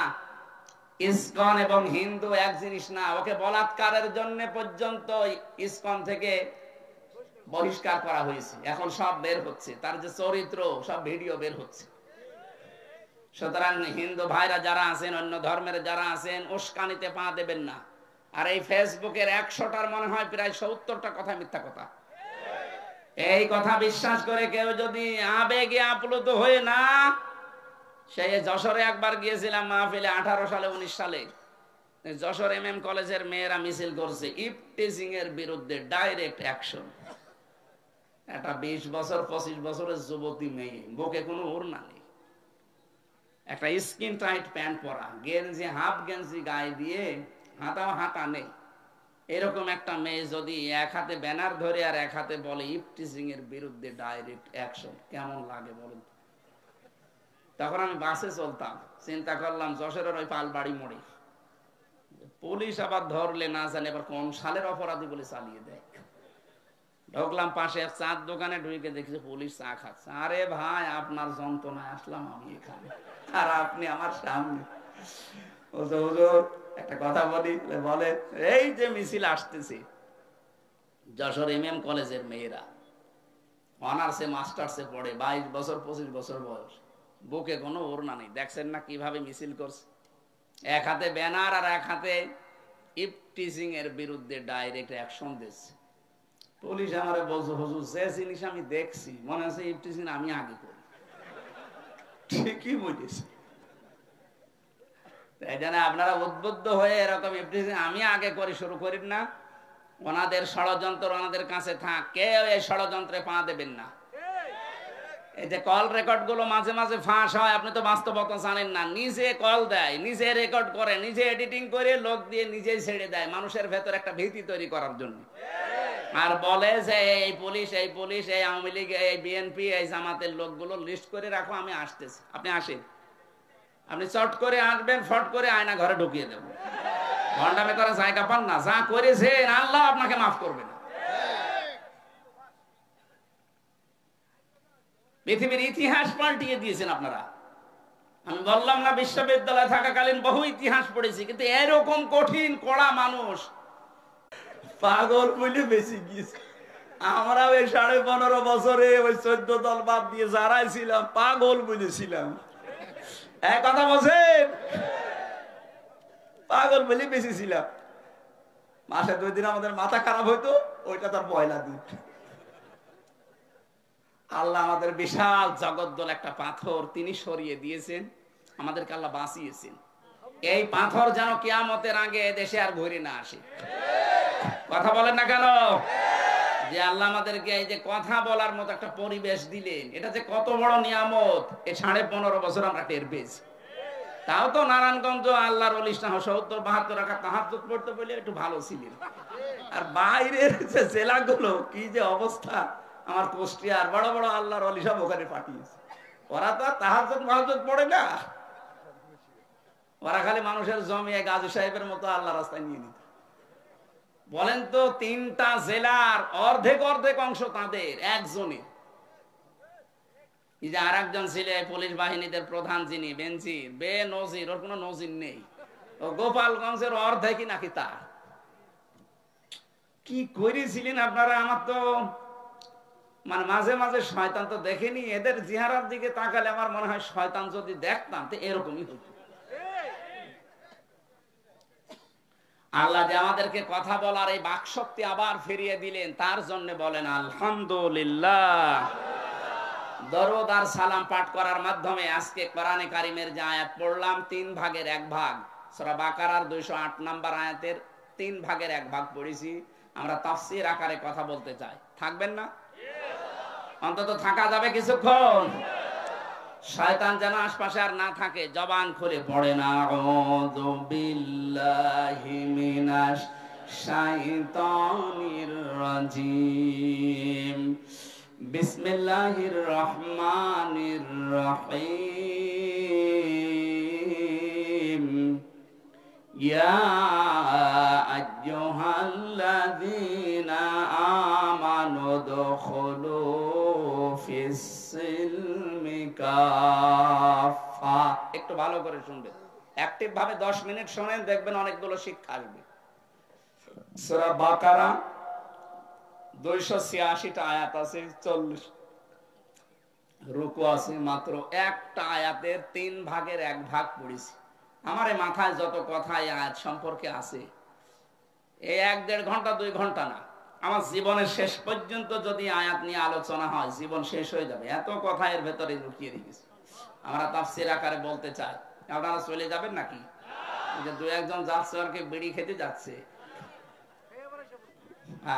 ইসকন এবং হিন্দু এক জিনিস না। ওকে বলাৎকারের জন্য পর্যন্ত ইসকন থেকে বহিষ্কার করা হয়েছে। এখন সব বের হচ্ছে, তার যে চরিত্র, সব ভিডিও বের হচ্ছে। সুতরাং হিন্দু ভাইরা যারা আছেন, অন্য ধর্মের যারা আছেন, উস্কানিতে পা দেবেন না। আর এই ফেসবুকের 100টার মনে হয় প্রায় 70টা কথা মিথ্যা কথা। এই কথা বিশ্বাস করে কেউ যদি আবেগে আপ্লুত হয়ে না, সেই যশোরে একবার গিয়েছিলাম মাহফিলে, 18 সালে 19 সালে যশোর MM কলেজের মেয়েরা মিছিল করছে ইফটিজিং এর বিরুদ্ধে, ডাইরেক্ট অ্যাকশন। একটা 20 বছর 25 বছরের যুবতী মেয়ে, বুকে কোনো ওড়না নেই, একটা স্কিন টাইট প্যান্ট পরা, গেঞ্জি হাফ গেঞ্জি গায়ে দিয়ে, হাতা নেই, এরকম একটা মেয়ে যদি এক হাতে ব্যানার ধরে আর এক হাতে বলে ইফটিজিং এর বিরুদ্ধে ডাইরেক্ট অ্যাকশন, কেমন লাগে বলুন? তখন আমি বাসে চলতাম, চিন্তা করলাম যশোরের ওই পালবাড়ি মোড়ে পুলিশ আবার ধরলে না জানে এবার কোন সালের অপরাধী বলে চালিয়ে দেয়। ঢুকলাম পাশে এক চার দোকানে, ঢুকে দেখছি পুলিশ চা খাচ্ছে। আরে ভাই, আপনার যন্ত্রণায় আসলাম আমি এখানে, আর আপনি আমার সামনে। হুজুর একটা কথা বলি, বলে এই যে মিছিল আসতেছে, যশোর MM কলেজের মেয়েরা অনার্সে মাস্টার্সে পড়ে, 22 বছর 25 বছর বয়স, বুকে কোনো ওড়না নেই, দেখছেন না কিভাবে মিছিল করছে, এক হাতে ব্যানার আর এক হাতে ইফটিজিং এর বিরুদ্ধে ডাইরেক্ট অ্যাকশন দিচ্ছে। পুলিশ আমারে বলছে, হুজুর যে জিনিস আমি দেখছি মনে হচ্ছে ইফটিজিং আমি আগে করি। ঠিকই বলেছি। তাই জানা আপনারা উদ্বুদ্ধ হয়ে এরকম ইফটিজিং আমি আগে করি শুরু করেন না। ওনাদের ষড়যন্ত্র ওনাদের কাছে থাক, কেউ এই ষড়যন্ত্রে পা দেবেন না। এই যে কল রেকর্ড গুলো মাঝে মাঝে ফাঁস হয়, আপনি তো বাস্তবতা জানেন না। নিজে কল দেয়, নিজে রেকর্ড করে, নিজে এডিটিং করে, লোক দিয়ে নিজেই ছেড়ে দেয় মানুষের ভেতর একটা ভীতি তৈরি করার জন্য। আর বলে যে এই পুলিশ এই আওয়ামী লীগ, এই BNP, এই জামাতের লোকগুলো লিস্ট করে রাখো, আমি আসতেছি। আপনি আসেন, আপনি চট করে আসবেন, ফট করে আয়না ঘরে ঢুকিয়ে দেবো। ভণ্ডামি করার জায়গা পান না, যা করেছেন আল্লাহ আপনাকে মাফ করবে না। পৃথিবীর ইতিহাস পাল্টিয়ে দিয়েছেন আপনারা। আমি বললাম না, বিশ্ববিদ্যালয়ে থাকাকালীন বহু ইতিহাস পড়েছি, কিন্তু এরকম কঠিন কড়া মানুষ পাগল বলে বেশি গিয়েছে। আমরা ওই 15.5 বছরে ওই 14 দল বাদ দিয়ে যারাই ছিলাম পাগল বলেছিলাম। এক কথা বলছেন, পাগল বলে বেশি ছিলাম। মাসে 2 দিন আমাদের মাথা খারাপ হইতো, ওইটা তার পয়লা দিন। আল্লাহ আমাদের বিশাল জগদ্দল একটা পাথর তিনি সরিয়ে দিয়েছেন, আমাদেরকে আল্লাহ বাঁচিয়েছেন। এই পাথর যেন কিয়ামতের আগে দেশে আর ঘুরে না আসে। কথা বলেন না কেন? যে আল্লাহ আমাদেরকে এই যে কথা বলার মতো একটা পরিবেশ দিলেন, এটা যে কত বড় নিয়ামত, এই 15.5 বছর আমরা টের পেয়েছি। তাও তো নারায়ণগঞ্জ আল্লাহর ওলি 70-72 রাকাত তাহাজ্জুদ পড়তে বলে একটু ভালো ছিলেন। আর বাইরের যে জেলাগুলো কি যে অবস্থা, আমার কুষ্টিয়ার বড় বড় আল্লাহর ওলি সব ওখানে পাঠিয়েছে। ওরা তো তাহাজ্জুদ পড়ে না, ওরা খালি মানুষের জমিয়ে গাজী সাহেবের মতো আল্লাহ রাস্তায় নিয়ে নিত। বলেন তো, 3টা জেলার অর্ধেক অংশ তাদের একজনের। এই যে আর একজন ছিলেন পুলিশ বাহিনীদের প্রধান, যিনি বেনজির, বেনজির, ওর কোনো নজির নেই। ও গোপালগঞ্জের অর্ধেকই নাকি তার। কি করেছিলেন আপনারা? আমার তো মানে মাঝে মাঝে শয়তান তো দেখেনি, এদের চেহারার দিকে তাকালে আমার মনে হয় শয়তান যদি দেখতাম তো এরকমই হতো। আল্লাহ যে আমাদেরকে কথা বলার এই বাকশক্তি আবার ফিরিয়ে দিলেন, তার জন্য বলেন আলহামদুলিল্লাহ। দরুদ আর সালাম পাঠ করার মাধ্যমে আজকে কোরআনে কারিমের যে আয়াত পড়লাম, 3 ভাগের 1 ভাগ, সূরা বাকারার 208 নম্বর আয়াতের 3 ভাগের 1 ভাগ পড়েছি। আমরা তাফসীর আকারে কথা বলতে চাই, থাকবেন না? অন্তত থাকা যাবে কিছুক্ষণ, শয়তান যেন আশপাশে আর না থাকে। জবান খুলে পড়েন আউযু বিল্লাহি মিনাশ শাইতানির রাজিম, বিসমিল্লাহির রহমানির রহিম, ইয়া আইয়ুহাল্লাযীনা আমানু দুখুলু ফিস সিলমি কাফা। একটু ভালো করে শুনবেন, অ্যাক্টিভ ভাবে 10 মিনিট শুনেন, দেখবেন অনেকগুলো শিক্ষা আসবে। সূরা বাকারা 286টা আয়াত আছে, 40 রুকু আছে, মাত্র একটা আয়াতের 3 ভাগের 1 ভাগ পড়েছি। আমার এই মাথায় যত কথা এই আয়াত সম্পর্কে আছে, এই 1-1.5 ঘন্টা 2 ঘন্টা না, আমার জীবনের শেষ পর্যন্ত যদি আয়াত নিয়ে আলোচনা হয় জীবন শেষ হয়ে যাবে, এত কথা এর ভেতরে লুকিয়ে রেখেছে। আমরা তাফসীর আকারে বলতে চাই, আপনারা চলে যাবেন নাকি? যে 2-1 জন যাচ্ছে আর কি বিড়ি খেতে যাচ্ছে,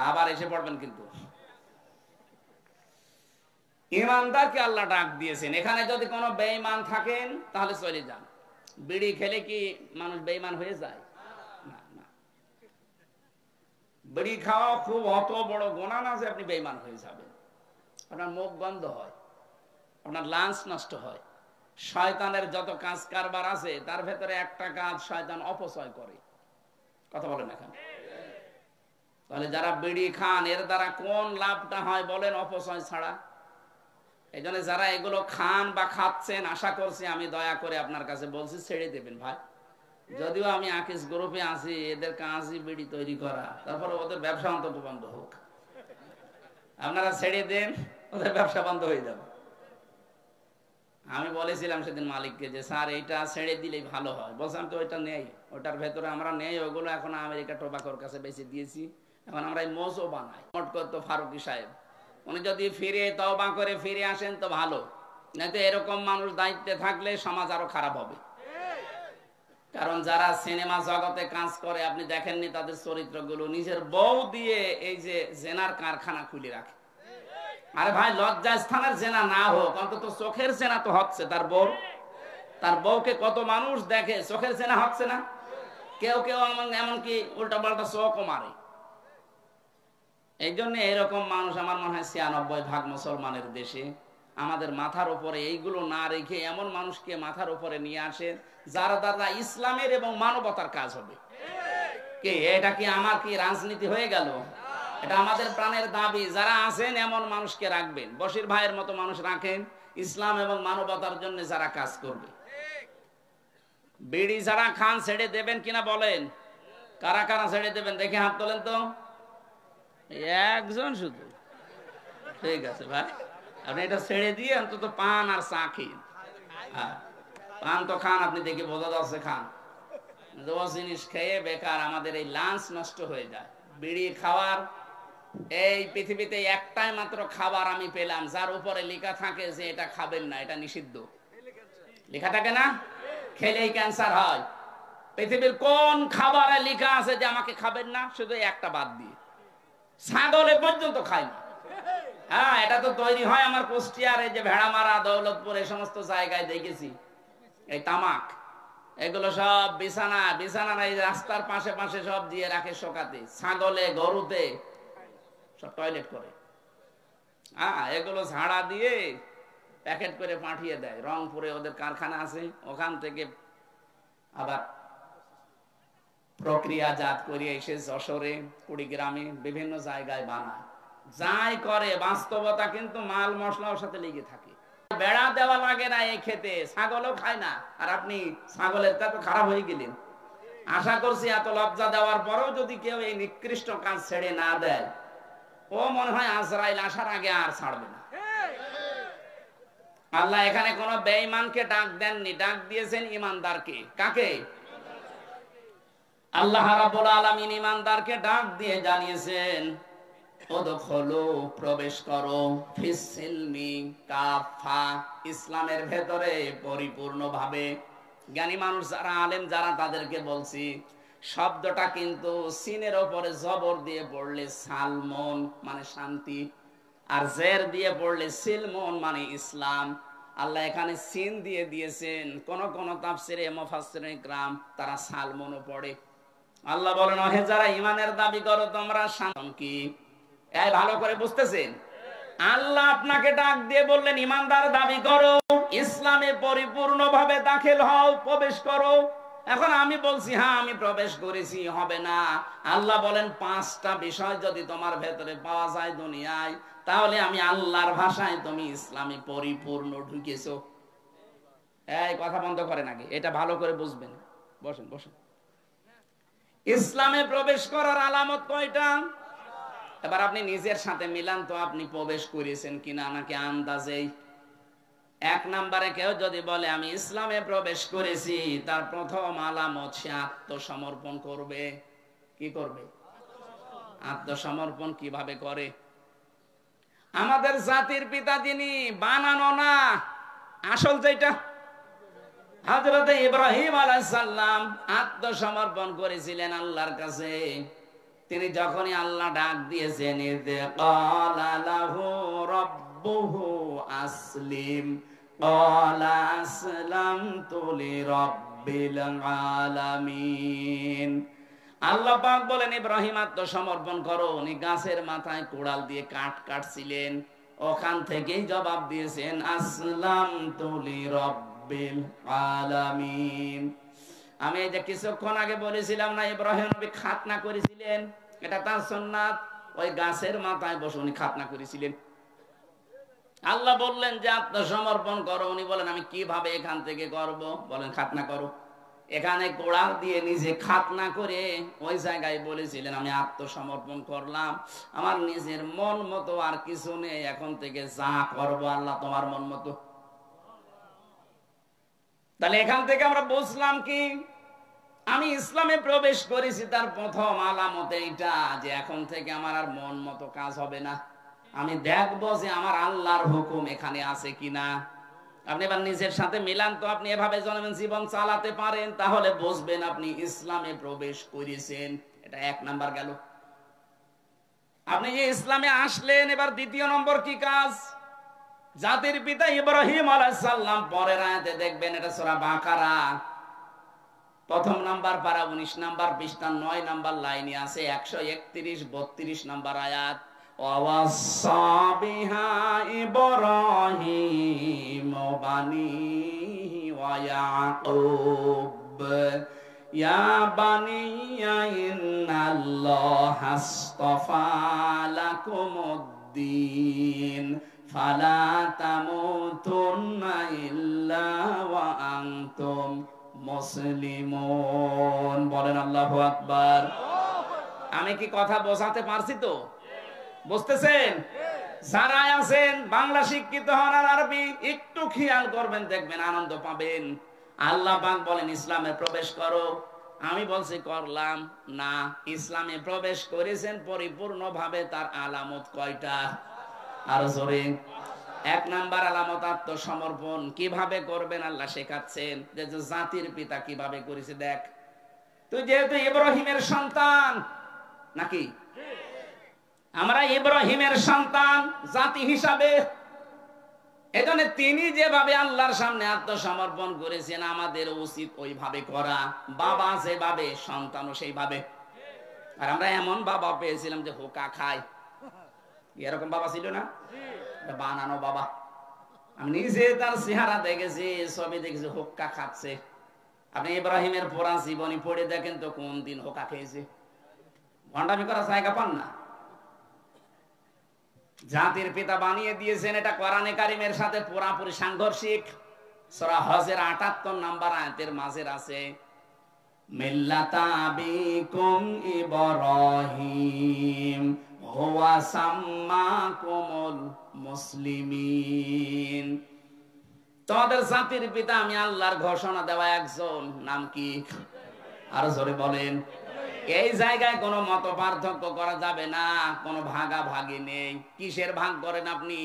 আবার এসে পড়বেন। কিন্তু ইমানদারকে আল্লাহ ডাক দিয়েছেন, এখানে যদি কোনো বেঈমান থাকেন তাহলে চলে যান। বিড়ি খেলে কি মানুষ বেঈমান হয়ে যায়? না না, বিড়ি খাওয়া খুব অত বড় গুনাহ না যে আপনি বেঈমান হয়ে যাবেন। আপনার মুখ বন্ধ হয়, আপনার লাঞ্চ নষ্ট হয়, শয়তানের যত কাজ কারবার আছে তার ভেতরে একটা কাজ শয়তান অপচয় করে। কথা বলেন এখন। তাহলে যারা বিড়ি খান এর দ্বারা কোন লাভটা হয় বলেন অপচয় ছাড়া? এই জন্য যারা এগুলো খান বা খাচ্ছেন, আশা করছি আমি দয়া করে আপনার কাছে বলছি ছেড়ে দেবেন ভাই। যদিও আমি আকিস গ্রুপে আছি, এদের কাজই বিড়ি তৈরি করা, তারপরে ওদের ব্যবসা অন্তত বন্ধ হোক। আপনারা ছেড়ে দেন, ওদের ব্যবসা বন্ধ হয়ে যাবে। আমি বলেছিলাম সেদিন মালিককে যে স্যার এইটা ছেড়ে দিলেই ভালো হয়। বলছিলাম তো ওইটা নেই, ওটার ভেতরে আমরা নেই, ওগুলো এখন আমেরিকা টোবাকোর কাছে বেশি দিয়েছি। এখন আমরা এই মোজও বানাই। মোট করতো ফারুকি সাহেব, উনি যদি ফিরে তওবা করে ফিরে আসেন তো ভালো, নয়তো এরকম মানুষ দায়িত্বে থাকলে সমাজ আরো খারাপ হবে। কারণ যারা সিনেমা জগতে কাজ করে আপনি দেখেননি তাদের চরিত্রগুলো, নিজের বউ দিয়ে এই যে জেনার কারখানা খুলে রাখে। আরে ভাই, লজ্জা স্থানের জেনা না হোক, অন্তত চোখের জেনা তো হচ্ছে। তার বউকে কত মানুষ দেখে, চোখের জেনা হচ্ছে না? কেউ কেউ এমনকি উল্টা পাল্টা চোখও মারে। এই জন্য এরকম মানুষ আমার মনে হয় ৯৬% মুসলমানের দেশে। আমাদের মাথার উপরে এইগুলো না রেখে এমন মানুষকে মাথার উপরে নিয়ে আসে যারা দ্বারা ইসলামের এবং মানবতার কাজ হবে। কে এটা? কি আমার কি রাজনীতি হয়ে গেল? এটা আমাদের প্রাণের দাবি। যারা আছেন এমন মানুষকে রাখবেন, বশির ভাইয়ের মতো মানুষ রাখেন, ইসলাম এবং মানবতার জন্য যারা কাজ করবে। বিড়ি যারা খান ছেড়ে দেবেন কিনা বলেন? কারা কারা ছেড়ে দেবেন দেখে হাত তোলেন তো। একজন শুধু। ঠিক আছে ভাই, আপনি এটা ছেড়ে দিয়ে অন্তত পান আর চা খেয়ে। পান তো খান, আপনি দেখে বোঝা যাচ্ছে খান। জিনিস খেয়ে বেকার আমাদের এই লাঞ্চ নষ্ট হয়ে যায়। বিড়ি খাওয়ার এই পৃথিবীতে একটাই মাত্র খাবার আমি পেলাম যার উপরে লেখা থাকে যে এটা খাবেন না, এটা নিষিদ্ধ। লেখা থাকে না? খেলেই ক্যান্সার হয়। পৃথিবীর কোন খাবারে লেখা আছে যে আমাকে খাবেন না? শুধু একটা বাদ দিয়ে, ছাগলে পর্যন্ত খায় না। হ্যাঁ, এটা তো তৈরি হয় আমার কুষ্টিয়ার এই যে ভেড়ামারা, দৌলতপুর, এই সমস্ত জায়গায় দেখেছি। এই তামাক এগুলো সব বিছানা নাই, রাস্তার পাশে পাশে সব দিয়ে রাখে শোকাতে। ছাগলে, গরুতে সব টয়লেট করে। এগুলো ঝাড়া দিয়ে প্যাকেট করে পাঠিয়ে দেয়। রংপুরে ওদের কারখানা আছে, ওখান থেকে আবার প্রক্রিয়াজাত করে এসে যশোরে, কুড়িগ্রামে, বিভিন্ন জায়গায় বানায়। যাই করে বাস্তবতা কিন্তু মাল মশলার সাথে লেগে থাকে। বেড়া দেওয়া লাগে না এই খেতে, ছাগলও খায় না। আর আপনি ছাগলের তা তো খারাপ হয়ে গেলেন। আশা করছি এত লজ্জা দেওয়ার পরেও যদি কেউ এই নিকৃষ্ট কাজ ছেড়ে না দেয়, ও মনে হয় আজরাইল আসার আগে আর ছাড়বে না। আল্লাহ এখানে কোন বেঈমানকে ডাক দেননি, ডাক দিয়েছেন ইমানদারকে। কাকে? আল্লাহ রাব্বুল আলামিন ইমানদারকে ডাক দিয়ে জানিয়েছেন, ওদখুলু, প্রবেশ করো, ফিসসিলমি কাফা, ইসলামের ভেতরে পরিপূর্ণভাবে। জ্ঞানী মানুষ যারা, আলেম যারা, তাদেরকে বলছি শব্দটা কিন্তু সিনের উপরে জবর দিয়ে পড়লে সালমন মানে শান্তি, আর জের দিয়ে পড়লে সিলমন মানে ইসলাম। আল্লাহ এখানে সিন দিয়ে দিয়েছেন। কোন কোন তাফসিরে মুফাসসিরিন ইকরাম তারা সালমনও পড়ে। আল্লাহ বলেন, হে যারা ঈমানের দাবি করো তোমরা শান্তি। এই ভালো করে বুঝতেছেন? আল্লাহ আপনাকে ডাক দিয়ে বললেন ঈমানদার দাবি করো, ইসলামে পরিপূর্ণভাবে দাখিল হও, প্রবেশ করো। এখন আমি বলছি হ্যাঁ আমি প্রবেশ করেছি, হবে না। আল্লাহ বলেন 5টা বিষয় যদি তোমার ভেতরে পাওয়া যায় দুনিয়ায়, তাহলে আমি আল্লাহর ভাষায় তুমি ইসলামে পরিপূর্ণ ঢুকেছো। এই কথা বন্ধ করেন আগে, এটা ভালো করে বুঝবেন। বসেন বসেন। ইসলামে প্রবেশ করার আলামত কয়টা? এবার আপনি নিজের সাথে মিলান তো, আপনি প্রবেশ করেছেন কিনা, নাকি আন্দাজেই। 1 নম্বরে কেউ যদি বলে আমি ইসলামে প্রবেশ করেছি, তার প্রথম আলামত সে আত্মসমর্পণ করবে। কি করবে? আত্মসমর্পণ কিভাবে করে? আমাদের জাতির পিতা যিনি, বানানো না, আসল যেটা, হযরত ইব্রাহিম আলাইহিস সালাম আত্মসমর্পণ করেছিলেন আল্লাহর কাছে। তিনি যখনই আল্লাহ ডাক দিয়েছেন, ইযে ক্বালা লাহু রাব্বুহু আসলিম, ক্বালা আসলামতু লিরাব্বিল আলামিন। আল্লাহ পাক বলেন ইব্রাহিম আত্মসমর্পণ করো। উনি গাছের মাথায় কোড়াল দিয়ে কাঠ কাটছিলেন, ওখান থেকেই জবাব দিয়েছেন আসলামতু লিরাব্বিল রাব্বিল আলামিন। আমি এই যে কিছুক্ষণ আগে বলেছিলাম না, ইব্রাহিম নবী খাতনা করেছিলেন, এটা তার সুন্নাত। ওই গাছের মাথায় বসে উনি খাতনা করেছিলেন। আল্লাহ বললেন যে আত্মসমর্পণ করো। উনি বলেন আমি কিভাবে এখান থেকে করব? বলেন খাতনা করো। এখানে কোড়াল দিয়ে নিজে খাতনা করে ওই জায়গায় বলেছিলেন আমি আত্মসমর্পণ করলাম, আমার নিজের মন মতো আর কিছু নেই, এখন থেকে যা করবো আল্লাহ তোমার মন মতো। তাহলে এখান থেকে আমরা বুঝলাম কি, আমি ইসলামে প্রবেশ করেছি তার প্রথম আলামত এইটা যে এখন থেকে আমার আর মন মতো কাজ হবে না, আমি দেখবো যে আমার আল্লাহর হুকুম এখানে আছে কিনা। আপনি এবার নিজের সাথে মিলান তো, আপনি এভাবে জীবন চালাতে পারেন তাহলে বুঝবেন আপনি ইসলামে প্রবেশ করেছেন। এটা 1 নাম্বার গেল। আপনি যে ইসলামে আসলেন, এবার 2 নম্বর কি কাজ? জাতির পিতা ইব্রাহিম আলাইহিস সালাম, পরের আয়াতে দেখবেন, এটা সূরা বাকারা 1 নাম্বার পারা 19 নাম্বার পৃষ্ঠা 9 নাম্বার লাইনে আছে, 131 32 নাম্বার আয়াত। ওয়াসাা বিহা ইব্রাহিম বানিহি ওয়া ইয়াকুব ইয়া বানিয়া ইন্নাল্লাহা আসতাফা লাকুমুদ্দিন ফালা তামুতুন্না ইল্লা ওয়া আনতুম মুসলিমুন। বলেন আল্লাহু আকবার। আমি কি কথা বোঝাতে পারছি তো? বুঝতেছেন? যারা আছেন বাংলা শিক্ষিত হন আর আরবি একটু খেয়াল করবেন, দেখবেন আনন্দ পাবেন। আল্লাহ পাক বলেন ইসলামে প্রবেশ করো, আমি বলছি করলাম না। ইসলামে প্রবেশ করেছেন পরিপূর্ণভাবে, তার আলামত কয়টা? আর জোরে। 1 নাম্বার আলামত আত্মসমর্পণ। কিভাবে করবেন আল্লাহ শেখাচ্ছেন, যে জাতির পিতা কিভাবে করেছে দেখ। তুই যেহেতু ইব্রাহিমের সন্তান, নাকি আমরা ইব্রাহিমের সন্তান জাতি হিসাবে, এজন্য তিনি যেভাবে আল্লাহর সামনে আত্মসমর্পণ করেছেন আমাদের উচিত ওইভাবে করা। বাবা যেভাবে সন্তানও সেইভাবে। আর আমরা এমন বাবা পেয়েছিলাম যে হোকা খায়, এরকম বাবা ছিল না, বানানো বাবা। আমি নিজে তার চেহারা দেখেছি, ছবি দেখেছি, হোক্কা খাচ্ছে। আপনি ইব্রাহিমের পুরা জীবনী পড়ে দেখেন তো কোন দিন হোক্কা খেয়েছে? ভণ্ডামি করার জায়গা পান না। জাতির পিতা বানিয়ে দিয়েছেন, এটা কোরআনে কারিমের সাথে পুরাপুরি সাংঘর্ষিক। সূরা হজের 78 নাম্বার আয়াতের মাঝের আছে, মিল্লাতা আবিকুম ইব্রাহিম হুয়া সাম্মাকুমুল মুসলিমিন। তোমাদের জাতির পিতা আমি আল্লাহর ঘোষণা দেওয়া একজন, নাম কি? আর জোরে বলেন। এই জায়গায় কোনো মত পার্থক্য করা যাবে না, কোনো ভাগাভাগি নেই। কিসের ভাগ করেন আপনি?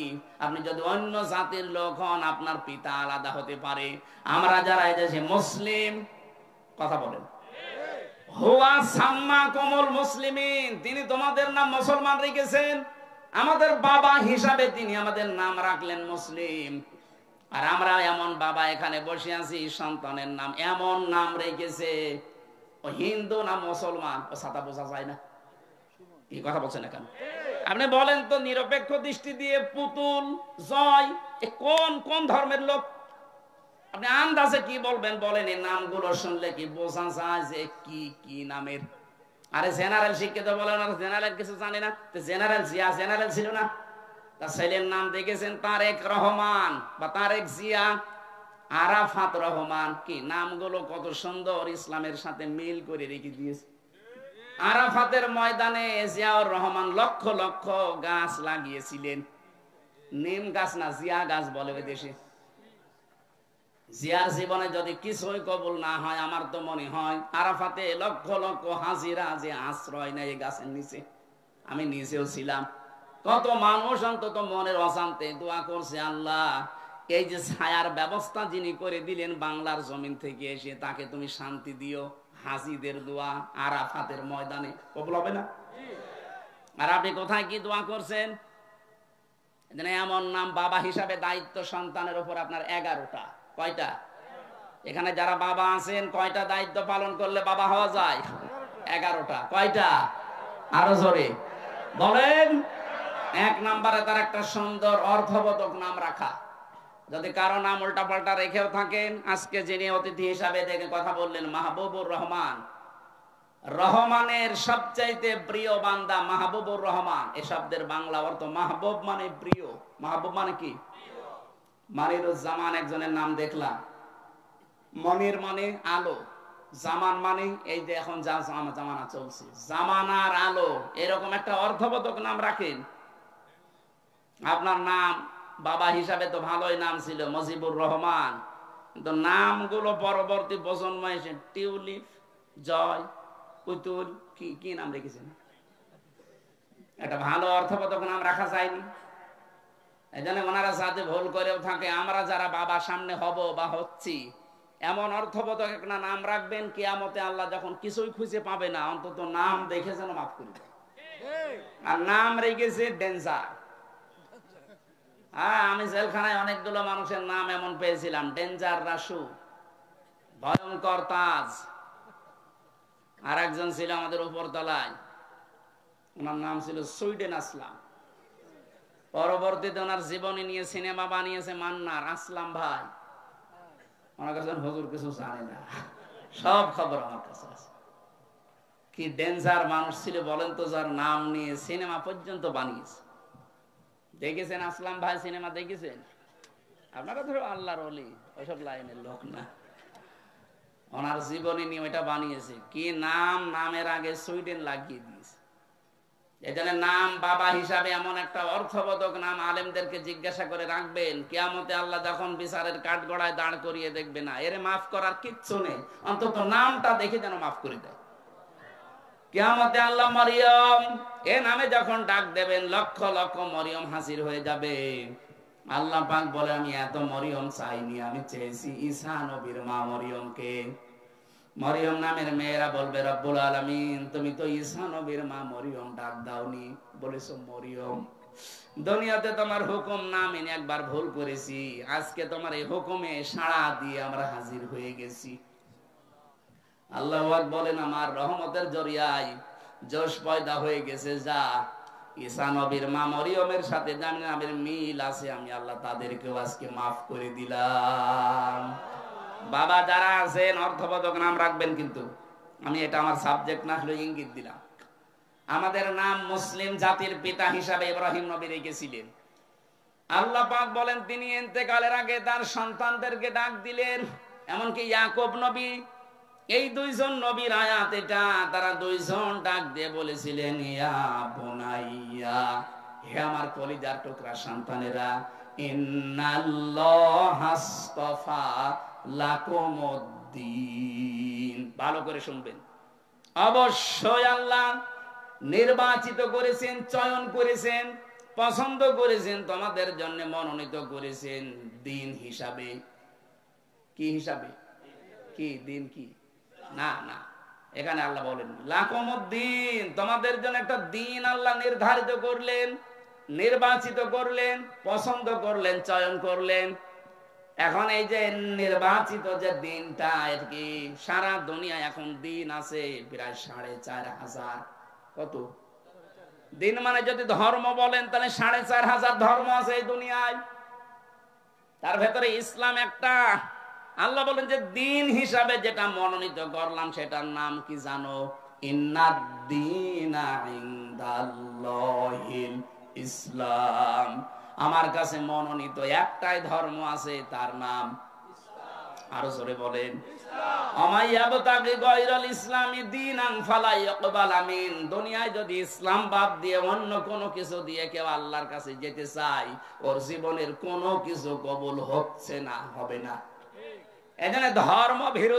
আপনি যদি অন্য জাতির লোক হন, আপনার পিতা আলাদা হতে পারে। আমরা যারা এই দেশে মুসলিম, কথা বলেন, হুয়া সাম্মাকুমুল মুসলিমিন, তিনি তোমাদের নাম মুসলমান রেখেছেন। আমাদের বাবা হিসাবে তিনি আমাদের নাম রাখলেন মুসলিম। আর আমরা এমন বাবা এখানে বসে আছি, সন্তানের নাম এমন নাম রেখেছে, ও হিন্দু না মুসলমান ও ছাতা বোঝা যায় না। কি কথা বলছেন এখন? আপনি বলেন তো নিরপেক্ষ দৃষ্টি দিয়ে, পুতুল, জয়, কোন কোন ধর্মের লোক? আপনি আন্দাজে কি বলবেন বলেন? এই নামগুলো শুনলে কি বোঝা যায় যে কি কি নামের? আরে জেনারেল শিক্ষিত বলেন, আর জেনারেল কিছু জানে না। জেনারেল জিয়া জেনারেল ছিল না? তার ছেলের নাম দেখেছেন তারেক রহমান বা তারেক জিয়া, আরাফাত রহমান। কি নামগুলো কত সুন্দর, ইসলামের সাথে মিল করে রেখে দিয়েছে। আরাফাতের ময়দানে জিয়াউর রহমান লক্ষ লক্ষ গাছ লাগিয়েছিলেন। নিম গাছ না, জিয়া গাছ বলে ওই দেশে। জিয়ার জীবনে যদি কিছুই কবুল না হয়, আমার তো মনে হয় আরাফাতে লক্ষ লক্ষ হাজিরা যে আশ্রয় নেয় গাছের নিচে। আমি নিজেও ছিলাম। কত মানুষ অন্তত মনের অশান্তি দোয়া করছে, আল্লাহ এই যে ছায়ার ব্যবস্থা যিনি করে দিলেন বাংলার জমিন থেকে এসে, তাকে তুমি শান্তি দিও। হাজিদের দোয়া আরাফাতের ময়দানে কবুল হবে না? আর আপনি কোথায় কি দোয়া করছেন? এমন নাম বাবা হিসাবে দায়িত্ব সন্তানের উপর আপনার 11টা। কয়টা? এখানে যারা বাবা আছেন, কয়টা দায়িত্ব পালন করলে বাবা হওয়া যায়? 11টা। কয়টা? আরো জোরে বলেন। 1 নম্বরে তার একটা সুন্দর অর্থবোধক নাম রাখা। যদি কারো নাম উল্টা পাল্টা রেখেও থাকেন, আজকে যিনি অতিথি হিসাবে দেখে কথা বললেন মাহবুবুর রহমান, রহমানের সবচাইতে প্রিয় বান্দা মাহবুবুর রহমান, এ শব্দের বাংলা অর্থ মাহবুব মানে প্রিয়। মাহবুব মানে কি? মনিরুজ্জামান একজনের নাম দেখলাম, মনির মানে আলো, জামান মানে এই যে এখন যা জামানা চলছে, জামানার আলো, এরকম একটা অর্থবোধক নাম রাখেন। আপনার নাম বাবা হিসাবে তো ভালোই নাম ছিল মুজিবুর রহমান, কিন্তু নামগুলো পরবর্তী প্রজন্ম এসে টিউলিপ, জয়, পুতুল, কি কি নাম রেখেছেন? একটা ভালো অর্থবোধক নাম রাখা যায়নি। এই জন্য ওনারা যাতে ভুল করেও থাকে, আমরা যারা বাবা সামনে হব বা হচ্ছি, এমন অর্থবোধক একটা নাম রাখবেন, কিয়ামতে আল্লাহ যখন কিছুই খুঁজে পাবে না, অন্তত নাম দেখে যেন মাফ করে দেয়। আর নাম রেখেছে ডেঞ্জার। হ্যাঁ, আমি জেলখানায় অনেকগুলো মানুষের নাম এমন পেয়েছিলাম, ডেঞ্জার রাসু, ভয়ঙ্কর তাজ। আর একজন ছিল আমাদের উপরতলায়, ওনার নাম ছিল সুইডেন আসলাম। পরবর্তীতে ওনার জীবনী নিয়ে সিনেমা বানিয়েছে মান্নার, আসলাম ভাই। ওনার কাছে হুজুর কিছু জানে না, সব খবর আমার কাছে আছে। কি ডেঞ্জার মানুষ ছিল বলেন তো, যার নাম নিয়ে সিনেমা পর্যন্ত বানিয়েছে। দেখেছেন আসলাম ভাই সিনেমা দেখেছেন? আপনারা ধরো আল্লাহর ওলি, ওইসব লাইনের লোক না। ওনার জীবনী নিয়ে ওইটা বানিয়েছে। কি নাম, নামের আগে সুইডেন লাগিয়ে দিয়েছে। এজন্য নাম বাবা হিসাবে এমন একটা অর্থবোধক নাম আলেমদেরকে জিজ্ঞাসা করে রাখবেন, কিয়ামতে আল্লাহ যখন বিচারের কাঠগড়ায় দাঁড় করিয়ে দেখবে না, এর মাফ করার কিচ্ছু নেই, অন্তত নামটা দেখে যেন মাফ করে দেয়। কিয়ামতে আল্লাহ মরিয়ম এ নামে যখন ডাক দেবেন, লক্ষ লক্ষ মরিয়ম হাজির হয়ে যাবে। আল্লাহ পাক বলে, আমি এত মরিয়ম চাইনি, আমি চেয়েছি ঈসা নবীর মা মরিয়মকে। মরিয়ম নামের মেয়েরা বলবে, রব্বুল আলামিন তুমি তো ঈসা নবীর মা মরিয়ম ডাক দাওনি, বলেছো মরিয়ম। দুনিয়াতে তোমার হুকুম না মেনে একবার ভুল করেছি, আজকে তোমার এই হুকুমে সাড়া দিয়ে আমরা হাজির হয়ে গেছি। আল্লাহ পাক বলেন, আমার রহমতের জরিয়ায় জোশ পয়দা হয়ে গেছে, যা ঈসা নবীর মা মরিয়মের সাথে জামিন নামের মিল আছে, আমি আল্লাহ তাদেরকেও আজকে মাফ করে দিলাম। বাবা যারা আছেন অর্থবোধক নাম রাখবেন, কিন্তু আমি এটা আমার সাবজেক্ট না হলে ইঙ্গিত দিলাম। আমাদের নাম মুসলিম জাতির পিতা হিসাবে ইব্রাহিম নবী রেখেছিলেন। আল্লাহ পাক বলেন, তিনি ইন্তেকালের আগে তার সন্তানদেরকে ডাক দিলেন, এমনকি ইয়াকুব নবী, এই দুইজন নবীর আয়াত এটা, তারা দুইজন ডাক দিয়ে বলেছিলেন, ইয়া বুনাইয়া, হে আমার কলিজার টুকরা সন্তানেরা, ইন্নাল্লাহা আস্তাফা লাকুমুদ্দিন। ভালো করে শুনবেন, অবশ্যই আল্লাহ নির্বাচিত করেছেন, চয়ন করেছেন, পছন্দ করেছেন, তোমাদের জন্য মনোনীত করেছেন দিন হিসাবে। কি হিসাবে? কি দিন? কি না না, এখানে আল্লাহ বলেন লাকুমুদ্দিন, তোমাদের জন্য একটা দিন আল্লাহ নির্ধারিত করলেন, নির্বাচিত করলেন, পছন্দ করলেন, চয়ন করলেন। এখন এই যে নির্বাচিত যে দিনটা, এর কি সারা দুনিয়ায় এখন দিন আছে প্রায় ৪৫০০। কত দিন? মানে যদি ধর্ম বলেন তাহলে ৪৫০০ ধর্ম আছে এই দুনিয়ায়, তার ভেতরে ইসলাম একটা। আল্লাহ বলেন যে দিন হিসাবে যেটা মনোনীত করলাম সেটার নাম কি জানো? ইন্নাদ-দীনা ইনদাল্লাহিল ইসলাম। আমার কাছে মনোনীত একটাই ধর্ম আছে, তার নাম ইসলাম। আরো জোরে বলেন আমাইয়াবতাগি গায়রাল ইসলামি দীনান ফালা ইয়াকবাল মিন। দুনিয়ায় যদি ইসলাম বাদ দিয়ে অন্য কোনো কিছু দিয়ে কেউ আল্লাহর কাছে যেতে চায়, ওর জীবনের কোনো কিছু কবুল হচ্ছে না, হবে না। এজন্য ধর্ম ভীরু